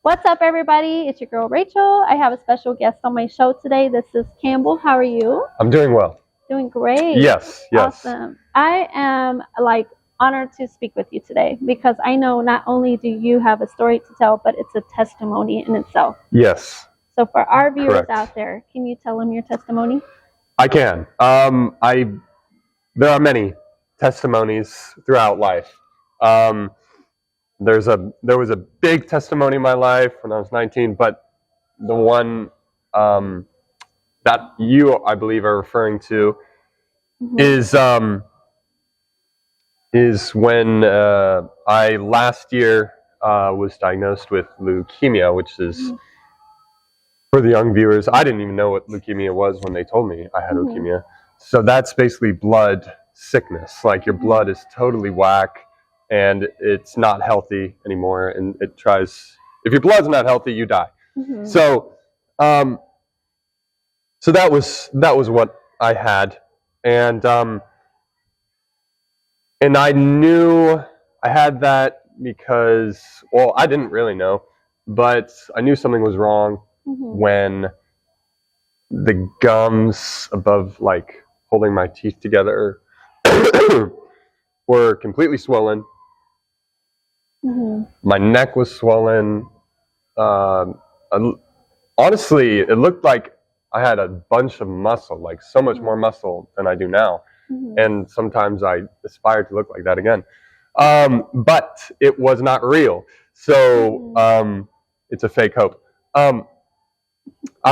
What's up, everybody? It's your girl, Rachel. I have a special guest on my show today. This is Campbell. How are you? I'm doing well. Doing great. Yes. Awesome. I am honored to speak with you today because I know not only do you have a story to tell, but it's a testimony in itself. Yes. So for our viewers Correct. out there, can you tell them your testimony? I can. There are many testimonies throughout life. There was a big testimony in my life when I was 19, but the one that you, I believe, are referring to is when I last year was diagnosed with leukemia, which is, for the young viewers, I didn't even know what leukemia was when they told me I had leukemia. So that's basically blood sickness. Like your blood is totally whack and it's not healthy anymore. And if your blood's not healthy, you die. So, so that was what I had. And I knew I had that because, well, I didn't really know, but I knew something was wrong when the gums above, like, holding my teeth together were completely swollen. My neck was swollen. Honestly, it looked like I had a bunch of muscle, like so much more muscle than I do now. And sometimes I aspire to look like that again. But it was not real. So it's a fake hope. I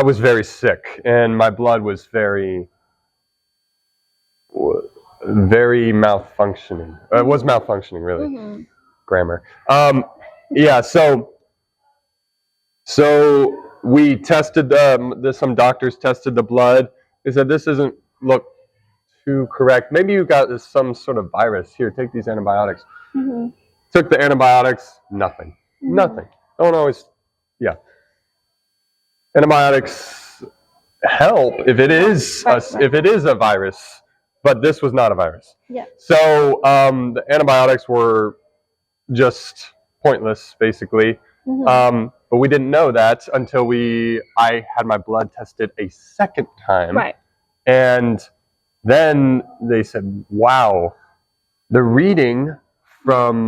was very sick, and my blood was very malfunctioning. It was malfunctioning, really. Grammar. Yeah. So we tested. Some doctors tested the blood. They said this doesn't look too correct. Maybe you got some sort of virus. Here, take these antibiotics. Took the antibiotics. Nothing. Nothing. Don't always. Yeah. Antibiotics help if it is a virus, but this was not a virus. Yeah. So the antibiotics were just pointless, basically. But we didn't know that until I had my blood tested a second time. Right. And then they said, "Wow, the reading from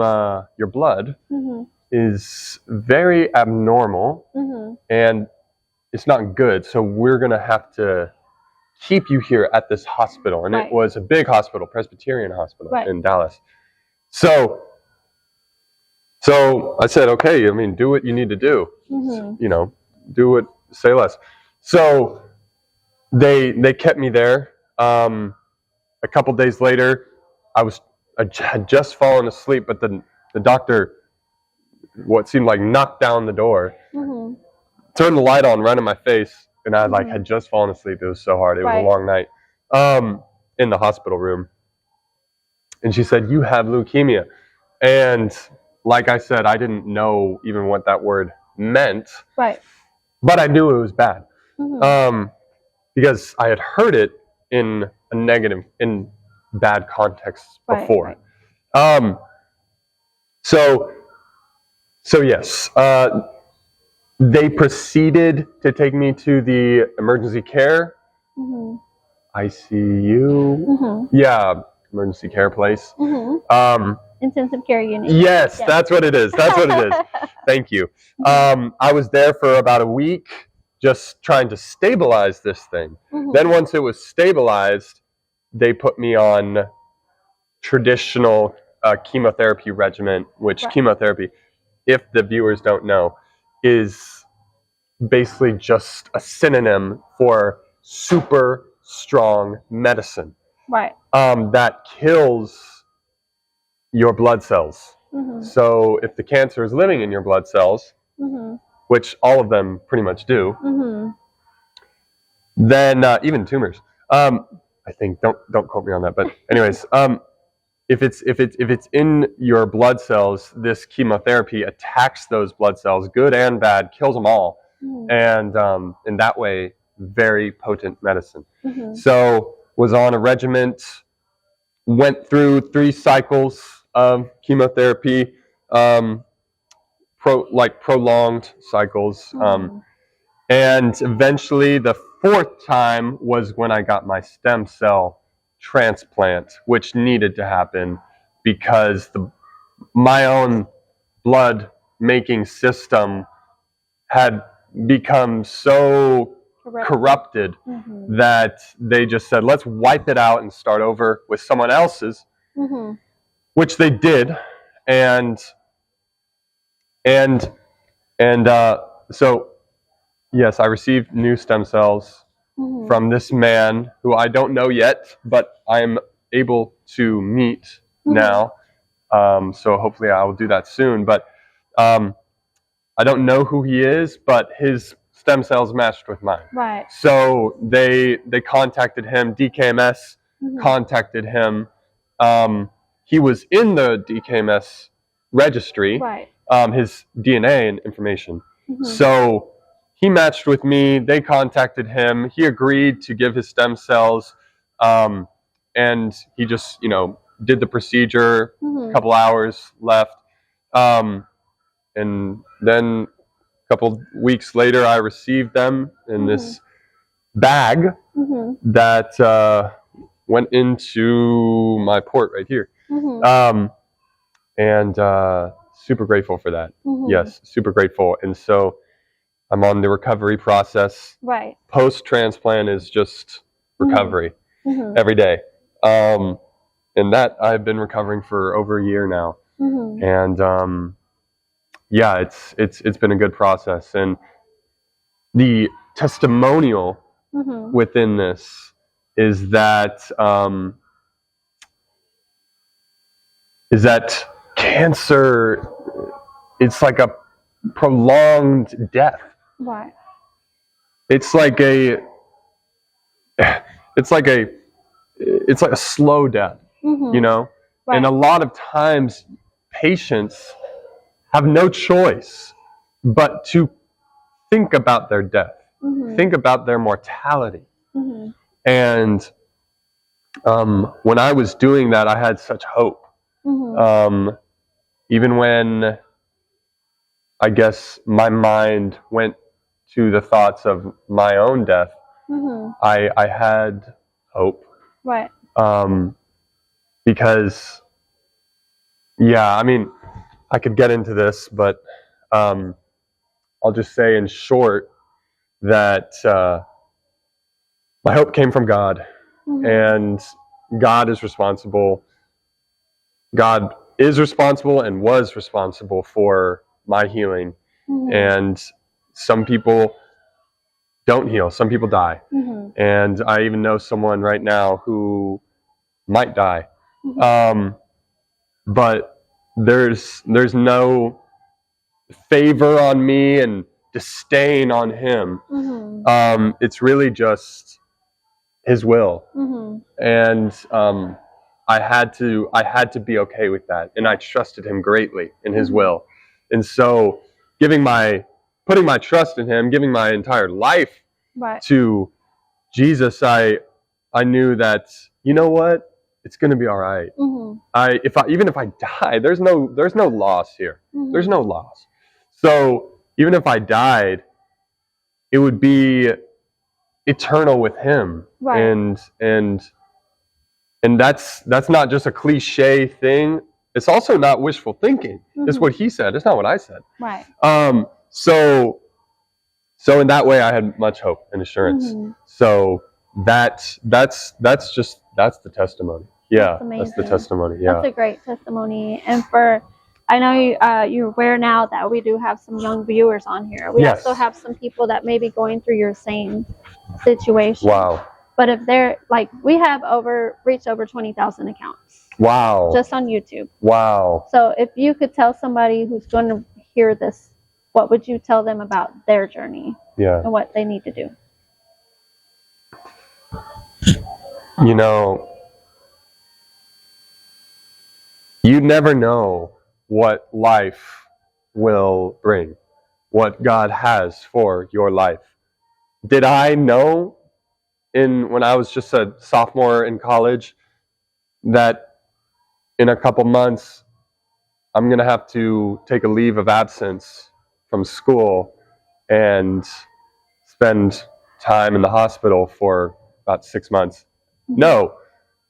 your blood is very abnormal, and it's not good, so we're going to have to keep you here at this hospital." And it was a big hospital, Presbyterian Hospital in Dallas. So I said, okay, I mean, do what you need to do. You know, do what, say less. So they kept me there. A couple days later, I had just fallen asleep, but the doctor, what seemed like, knocked down the door. Turned the light on right in my face, and I had just fallen asleep. It was so hard. It was a long night in the hospital room. And she said, "You have leukemia." And like I said, I didn't know even what that word meant. Right. But I knew it was bad because I had heard it in bad contexts before. So yes. They proceeded to take me to the emergency care, ICU, emergency care place. Intensive care unit. Yes, that's what it is. That's what it is. Thank you. I was there for about a week, just trying to stabilize this thing. Then once it was stabilized, they put me on traditional chemotherapy regimen, which chemotherapy, if the viewers don't know, is basically just a synonym for super strong medicine. That kills your blood cells. So if the cancer is living in your blood cells, which all of them pretty much do, then even tumors, I think, don't quote me on that, but anyways, if it's in your blood cells, this chemotherapy attacks those blood cells, good and bad, kills them all, and in that way, very potent medicine. So was on a regimen, went through 3 cycles of chemotherapy, prolonged cycles. And eventually the fourth time was when I got my stem cell transplant, which needed to happen because my own blood making system had become so corrupted that they just said, let's wipe it out and start over with someone else's, which they did. So yes, I received new stem cells from this man who I don't know yet, but I'm able to meet now. So hopefully I will do that soon. But I don't know who he is, but his stem cells matched with mine. Right. So they contacted him. DKMS contacted him. He was in the DKMS registry. Right. His DNA and information. So he matched with me. They contacted him. He agreed to give his stem cells, and he just did the procedure. A couple hours left. And then a couple weeks later, I received them in this bag that went into my port right here. And super grateful for that. Yes, super grateful. And so I'm on the recovery process. Right. Post-transplant is just recovery every day. And that I've been recovering for over a year now. And yeah, it's been a good process, and the testimonial within this is that cancer, it's like a prolonged death. Right. It's like a slow death, Right. And a lot of times patients have no choice but to think about their death, think about their mortality. And when I was doing that, I had such hope. Even when I guess my mind went to the thoughts of my own death, I had hope. Right. Because, yeah, I mean, I could get into this, but I'll just say in short that my hope came from God, and God is responsible. God is responsible and was responsible for my healing. And some people don't heal. Some people die. And I even know someone right now who might die. But there's no favor on me and disdain on him. It's really just his will. And I had to be okay with that, and I trusted him greatly in his will. And so putting my trust in him, giving my entire life to Jesus, I knew that, you know what, it's going to be all right. Even if I die, there's no loss here. There's no loss. So even if I died, it would be eternal with him. And that's not just a cliche thing. It's also not wishful thinking. It's what he said. It's not what I said. Right. So in that way, I had much hope and assurance. So that's the testimony. Yeah, that's the testimony. Yeah, that's a great testimony. And I know you're aware now that we do have some young viewers on here. We also have some people that may be going through your same situation. Wow. But if they're like, we have reached over 20,000 accounts. Wow. Just on YouTube. Wow. So if you could tell somebody who's going to hear this, what would you tell them about their journey? Yeah. And what they need to do? You never know what life will bring, what God has for your life. Did I know when I was just a sophomore in college that in a couple months I'm going to have to take a leave of absence from school and spend time in the hospital for about 6 months. No,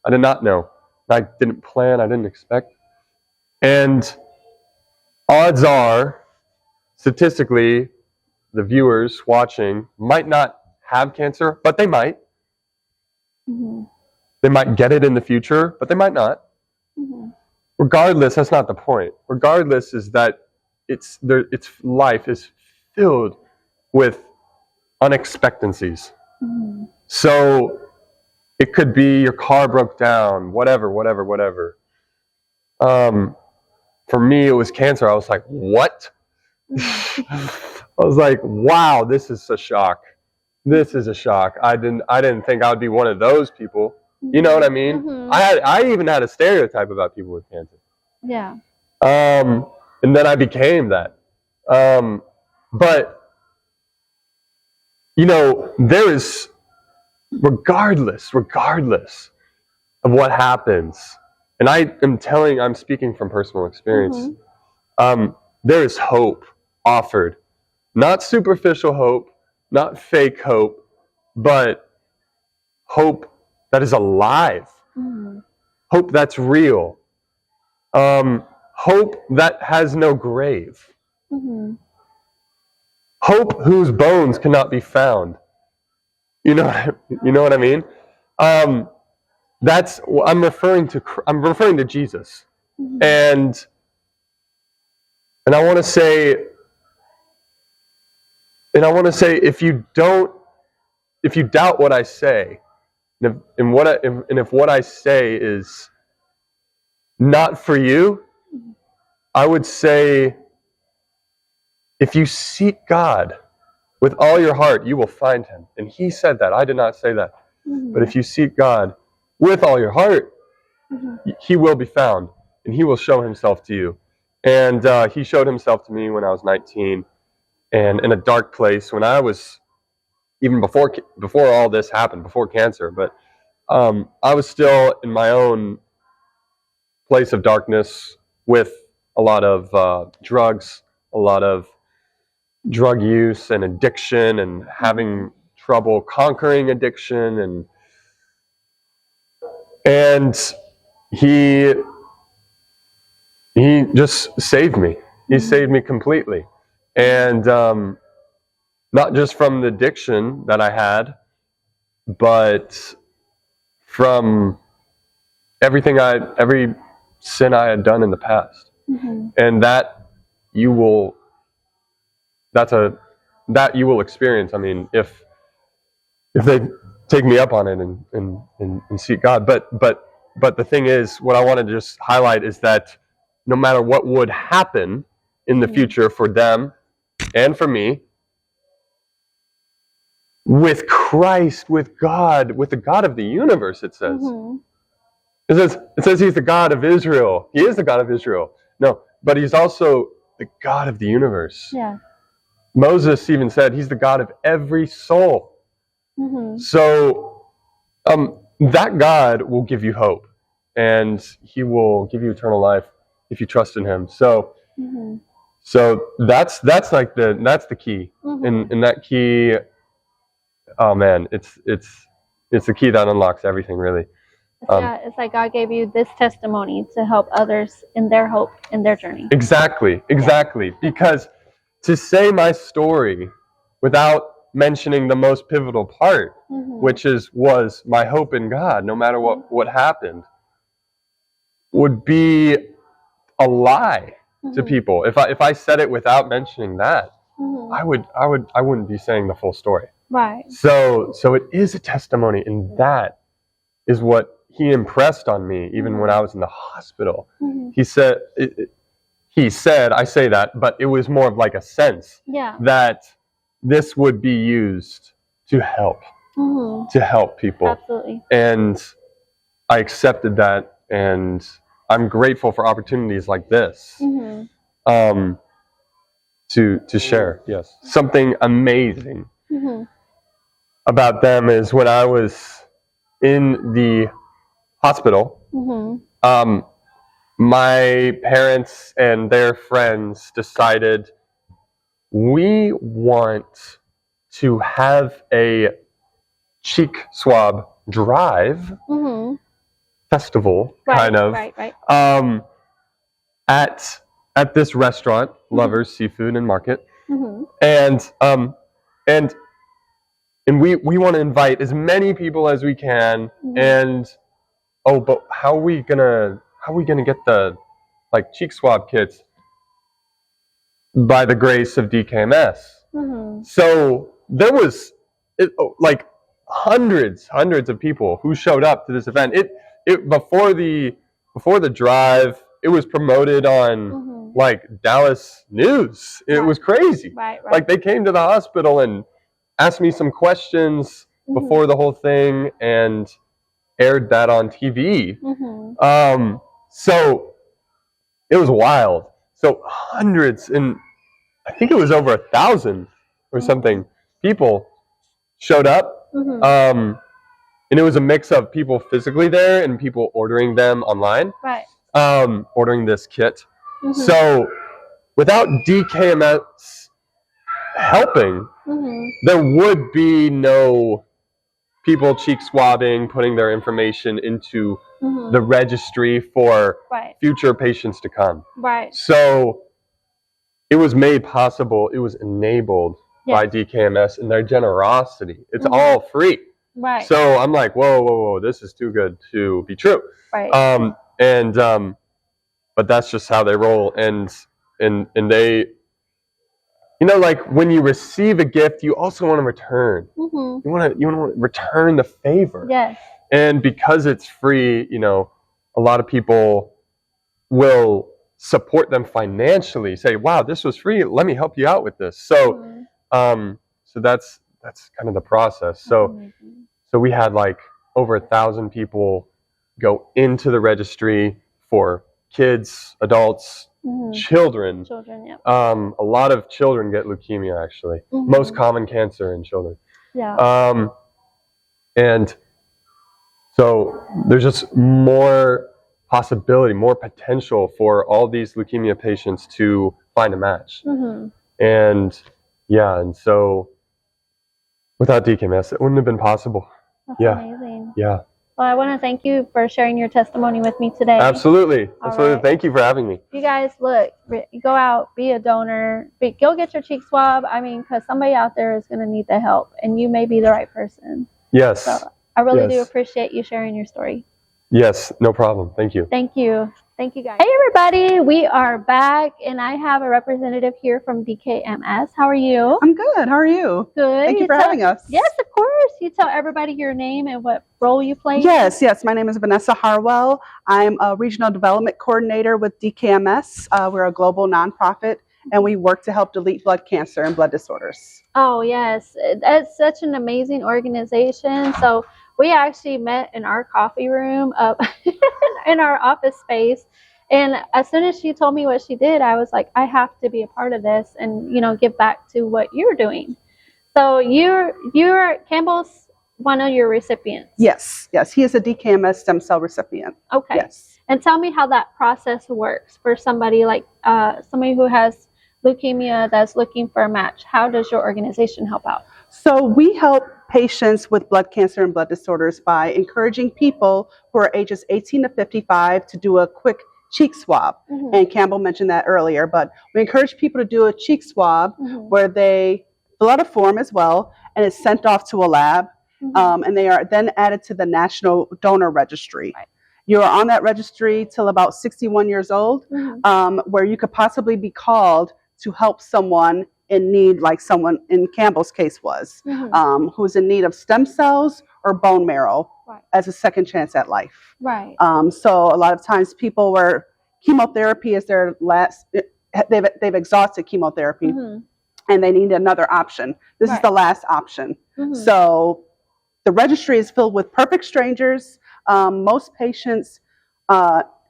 I did not know. I didn't plan. I didn't expect. And odds are, statistically, the viewers watching might not have cancer, but they might. Mm-hmm. They might get it in the future, but they might not. Mm-hmm. Regardless, that's not the point. Regardless is that its life is filled with unexpectancies. Mm-hmm. So it could be your car broke down, whatever. For me, it was cancer. I was like, what? I was like, wow, this is a shock. This is a shock. I didn't think I would be one of those people. You know what I mean? Mm-hmm. I even had a stereotype about people with cancer. Yeah. And then I became that. But there is, regardless of what happens, and I'm speaking from personal experience. There is hope offered, not superficial hope, not fake hope, but hope that is alive, hope that's real, hope that has no grave, hope whose bones cannot be found. You know what I mean? That's what I'm referring to. I'm referring to Jesus, and I want to say, if you doubt what I say, and if what I say is not for you, I would say, if you seek God with all your heart, you will find Him. And He said that. I did not say that. But if you seek God with all your heart, He will be found, and He will show Himself to you. And He showed Himself to me when I was 19, and in a dark place, when I was, even before all this happened, before cancer, but I was still in my own place of darkness with a lot of drugs, a lot of drug use and addiction, and having trouble conquering addiction, and he just saved me. He saved me completely, and not just from the addiction that I had, but from every sin I had done in the past. And that you will experience. I mean, if they take me up on it and seek God. But the thing is, what I want to just highlight is that no matter what would happen in the future for them and for me, with Christ, with God, with the God of the universe, it says. It says He's the God of Israel. He is the God of Israel. No, but He's also the God of the universe. Yeah. Moses even said He's the God of every soul. So that God will give you hope, and He will give you eternal life if you trust in Him. So that's the key, and that key, oh man, it's the key that unlocks everything, really. It's like God gave you this testimony to help others in their hope, in their journey. Exactly. Because to say my story without mentioning the most pivotal part, which was my hope in God, no matter what happened, would be a lie to people. If I said it without mentioning that, I wouldn't be saying the full story. Right. So it is a testimony, and that is what He impressed on me, even when I was in the hospital. He said, I say that, but it was more of like a sense that this would be used to help people. Absolutely. And I accepted that, and I'm grateful for opportunities like this to share. Yes. Something amazing about them is when I was in the hospital, my parents and their friends decided we want to have a cheek swab drive festival, kind of, at this restaurant, Lovers Seafood and Market, and we want to invite as many people as we can, and but how are we gonna get the cheek swab kits? By the grace of DKMS. So there was hundreds of people who showed up to this event. It before the drive, it was promoted on Dallas News. It was crazy. Like they came to the hospital and asked me some questions before the whole thing and aired that on TV. So it was wild. So hundreds, and I think it was over 1,000 or something, people showed up. And it was a mix of people physically there and people ordering them online. Ordering this kit. So without DKMS helping, there would be no people cheek swabbing, putting their information into the registry for future patients to come. So it was made possible, it was enabled by DKMS and their generosity. It's all free. So I'm like, whoa, this is too good to be true. But that's just how they roll. And they, when you receive a gift, you also want to return. You want to return the favor. And because it's free, a lot of people will support them financially. Say, wow, this was free. Let me help you out with this. So, so that's kind of the process. So we had over 1,000 people go into the registry for kids, adults, children. A lot of children get leukemia, actually. Most common cancer in children. And so there's just more possibility, more potential for all these leukemia patients to find a match. And so without DKMS, it wouldn't have been possible. That's amazing. Well, I want to thank you for sharing your testimony with me today. Absolutely. Thank you for having me. You guys, look, go out, be a donor, go get your cheek swab. I mean, because somebody out there is going to need the help, and you may be the right person. Yes. So I really do appreciate you sharing your story. Yes, no problem. Thank you. Thank you. Thank you, guys. Hey, everybody. We are back, and I have a representative here from DKMS. How are you? I'm good. How are you? Good. Thank you for having us. Yes, of course. You tell everybody your name and what role you play. Yes. My name is Vanessa Harwell. I'm a Regional Development Coordinator with DKMS. We're a global nonprofit, and we work to help delete blood cancer and blood disorders. Oh, yes. That's such an amazing organization. So we actually met in our coffee room up in our office space. And as soon as she told me what she did, I was like, I have to be a part of this and, give back to what you're doing. So you're Campbell's one of your recipients. Yes. He is a DKMS stem cell recipient. Okay. Yes. And tell me how that process works for somebody like somebody who has leukemia that's looking for a match. How does your organization help out? So we help patients with blood cancer and blood disorders by encouraging people who are ages 18 to 55 to do a quick cheek swab. And Campbell mentioned that earlier, but we encourage people to do a cheek swab where they fill out a form as well, and it's sent off to a lab, and they are then added to the National Donor Registry. You're on that registry till about 61 years old, where you could possibly be called to help someone in need, like someone in Campbell's case was, who's in need of stem cells or bone marrow as a second chance at life. So a lot of times people where chemotherapy is their last, they've exhausted chemotherapy and they need another option. This is the last option. So the registry is filled with perfect strangers. Most patients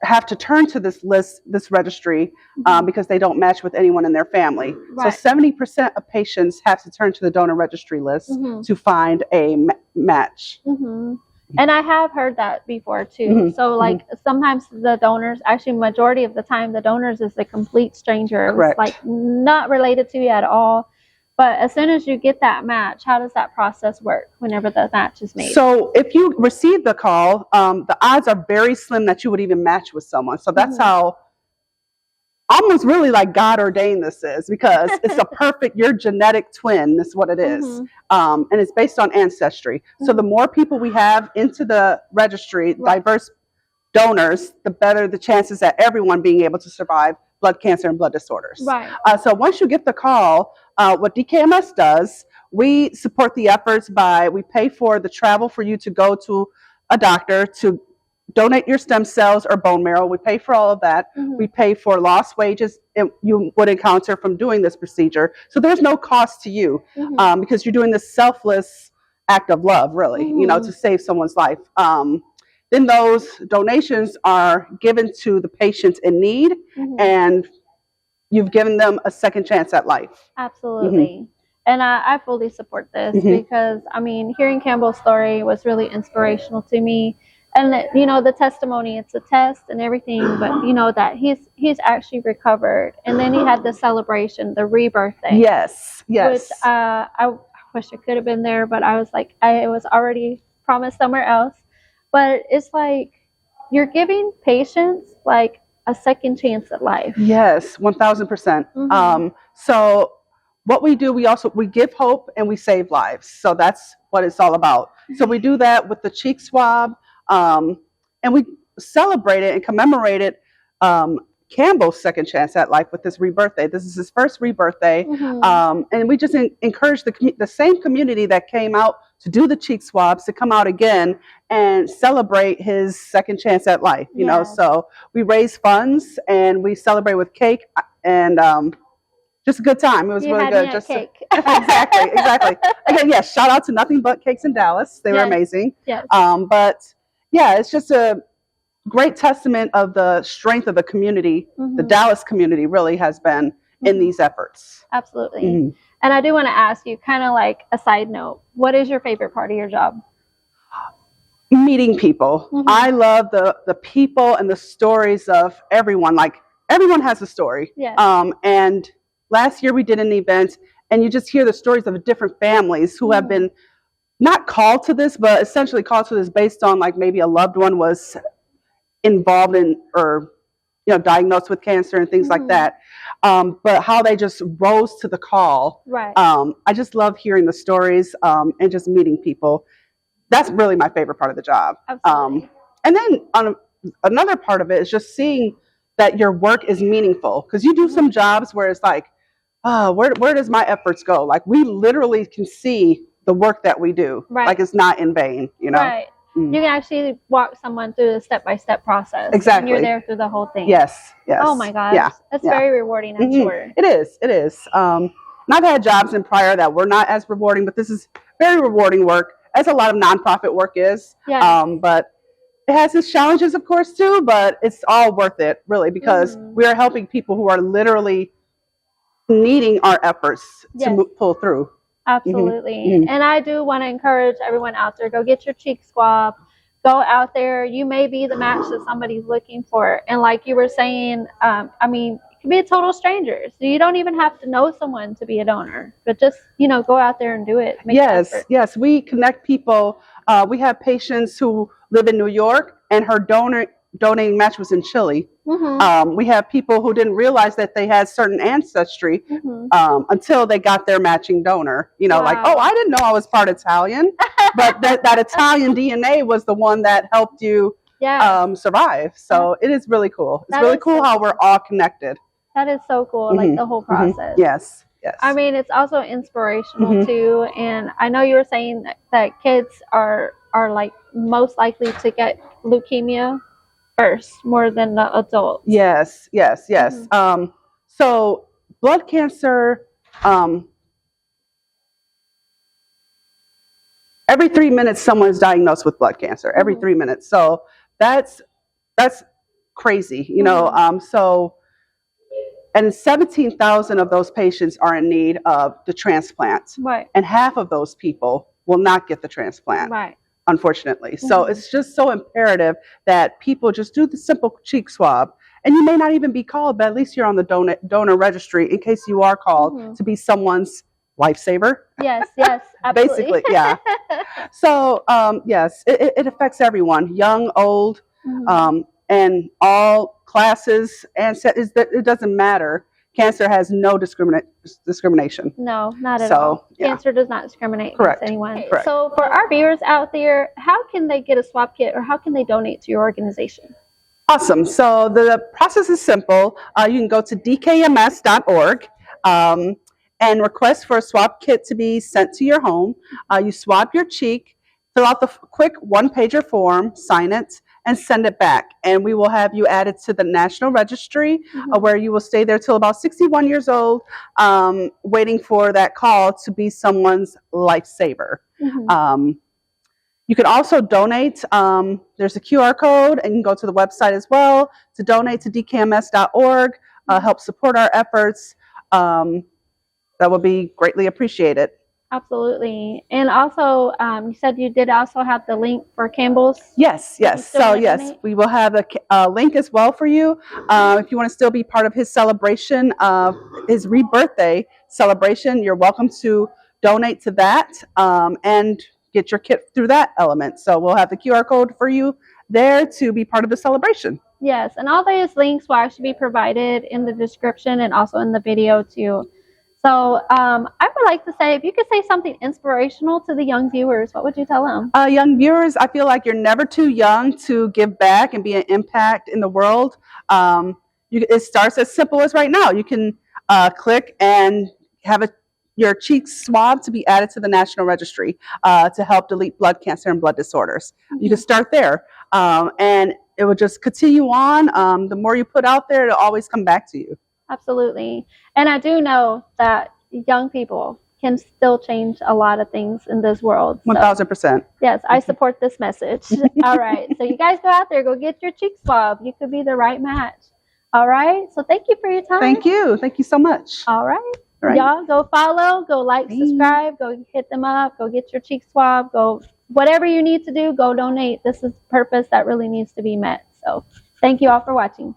have to turn to this registry because they don't match with anyone in their family. So 70% of patients have to turn to the donor registry list to find a match. And I have heard that before too. So like sometimes the donors, actually majority of the time, the donors is a complete stranger. Correct. It's like not related to you at all. But as soon as you get that match, how does that process work whenever the match is made? So if you receive the call, the odds are very slim that you would even match with someone. So that's how almost really like God ordained this is, because it's a perfect, your genetic twin is what it is. And it's based on ancestry. So the more people we have into the registry, diverse donors, the better the chances that everyone being able to survive blood cancer and blood disorders. Right. So once you get the call, what DKMS does, we support the efforts by, we pay for the travel for you to go to a doctor to donate your stem cells or bone marrow. We pay for all of that. We pay for lost wages you would encounter from doing this procedure. So there's no cost to you because you're doing this selfless act of love, really, you know, to save someone's life. Then those donations are given to the patients in need, and you've given them a second chance at life. Absolutely. And I fully support this because, I mean, hearing Campbell's story was really inspirational to me. And, you know, the testimony, it's a test and everything, but, you know, that he's actually recovered. And then he had the celebration, the rebirthday. Yes, yes. Which I wish I could have been there, but I was like, I was already promised somewhere else. But it's like you're giving patients like a second chance at life. Yes, 1000%. So what we do, we give hope and we save lives. So that's what it's all about. So we do that with the cheek swab, and we celebrate it and commemorate it. Campbell's second chance at life with this rebirthday. This is his first rebirthday, and we just encourage the same community that came out to do the cheek swabs to come out again and celebrate his second chance at life. You know, so we raise funds and we celebrate with cake and just a good time. It was really good. Just cake. exactly. Again, yes. Shout out to Nothing But Cakes in Dallas. They were amazing. Yes. But yeah, it's just a great testament of the strength of the community. The Dallas community really has been in these efforts. Absolutely. And I do want to ask you, kind of like a side note, what is your favorite part of your job? Meeting people. I love the people and the stories of everyone. Like everyone has a story. Yes. And last year we did an event, and you just hear the stories of different families who have been not called to this, but essentially called to this based on like maybe a loved one was involved in or diagnosed with cancer and things like that. But how they just rose to the call. Right. I just love hearing the stories and just meeting people. That's really my favorite part of the job. Absolutely. And then another part of it is just seeing that your work is meaningful, because you do some jobs where it's like, where does my efforts go? Like we literally can see the work that we do. Right. Like it's not in vain, you know? Right. You can actually walk someone through the step-by-step process. Exactly. And you're there through the whole thing. Yes. Oh my gosh. Yeah. That's very rewarding, I'm sure. It is. And I've had jobs in prior that were not as rewarding, but this is very rewarding work, as a lot of nonprofit work is. Yeah. But it has its challenges, of course, too, but it's all worth it, really, because we are helping people who are literally needing our efforts to pull through. Absolutely. And I do want to encourage everyone out there, go get your cheek swab. Go out there. You may be the match that somebody's looking for. And like you were saying, I mean, it can be a total stranger. So you don't even have to know someone to be a donor. But just, go out there and do it. Yes. We connect people. We have patients who live in New York, and her donating match was in Chile. We have people who didn't realize that they had certain ancestry until they got their matching donor. Like, oh, I didn't know I was part Italian, but that Italian DNA was the one that helped you survive. So it is really cool. It's really cool how we're all connected. That is so cool, like the whole process. Yes. I mean, it's also inspirational too. And I know you were saying that kids are like most likely to get leukemia first, more than the adults. Yes. So blood cancer, every 3 minutes someone is diagnosed with blood cancer. Every 3 minutes. So that's crazy, so, and 17,000 of those patients are in need of the transplant. Right. And half of those people will not get the transplant. Right. unfortunately. So it's just so imperative that people just do the simple cheek swab. And you may not even be called, but at least you're on the donor registry in case you are called to be someone's lifesaver. Yes, yes, absolutely. Basically, yeah. So, yes, it affects everyone, young, old, and all classes, and it doesn't matter. Cancer has no discrimination. No, not at all. Yeah. Cancer does not discriminate against anyone. Correct. So for our viewers out there, how can they get a swab kit or how can they donate to your organization? Awesome. So the process is simple. You can go to DKMS.org and request for a swab kit to be sent to your home. You swab your cheek, fill out the quick one-pager form, sign it, and send it back. And we will have you added to the National Registry where you will stay there till about 61 years old, waiting for that call to be someone's lifesaver. You can also donate. There's a QR code, and you can go to the website as well to donate to DKMS.org, help support our efforts. That would be greatly appreciated. Absolutely. And also, you said you did also have the link for Campbell's? Yes, yes. So, yes, donate? We will have a link as well for you. If you want to still be part of his celebration, his rebirthday celebration, you're welcome to donate to that and get your kit through that element. So we'll have the QR code for you there to be part of the celebration. Yes, and all those links will actually be provided in the description and also in the video too. So I would like to say, if you could say something inspirational to the young viewers, what would you tell them? Young viewers, I feel like you're never too young to give back and be an impact in the world. It starts as simple as right now. You can click and have your cheek swab to be added to the National Registry to help delete blood cancer and blood disorders. You can start there, and it will just continue on. The more you put out there, it'll always come back to you. Absolutely. And I do know that young people can still change a lot of things in this world. 1000%. Yes, I support this message. All right. So you guys go out there, go get your cheek swab. You could be the right match. All right. So thank you for your time. Thank you. Thank you so much. All right. Y'all go follow, go like, subscribe, go hit them up, go get your cheek swab, go whatever you need to do, go donate. This is purpose that really needs to be met. So thank you all for watching.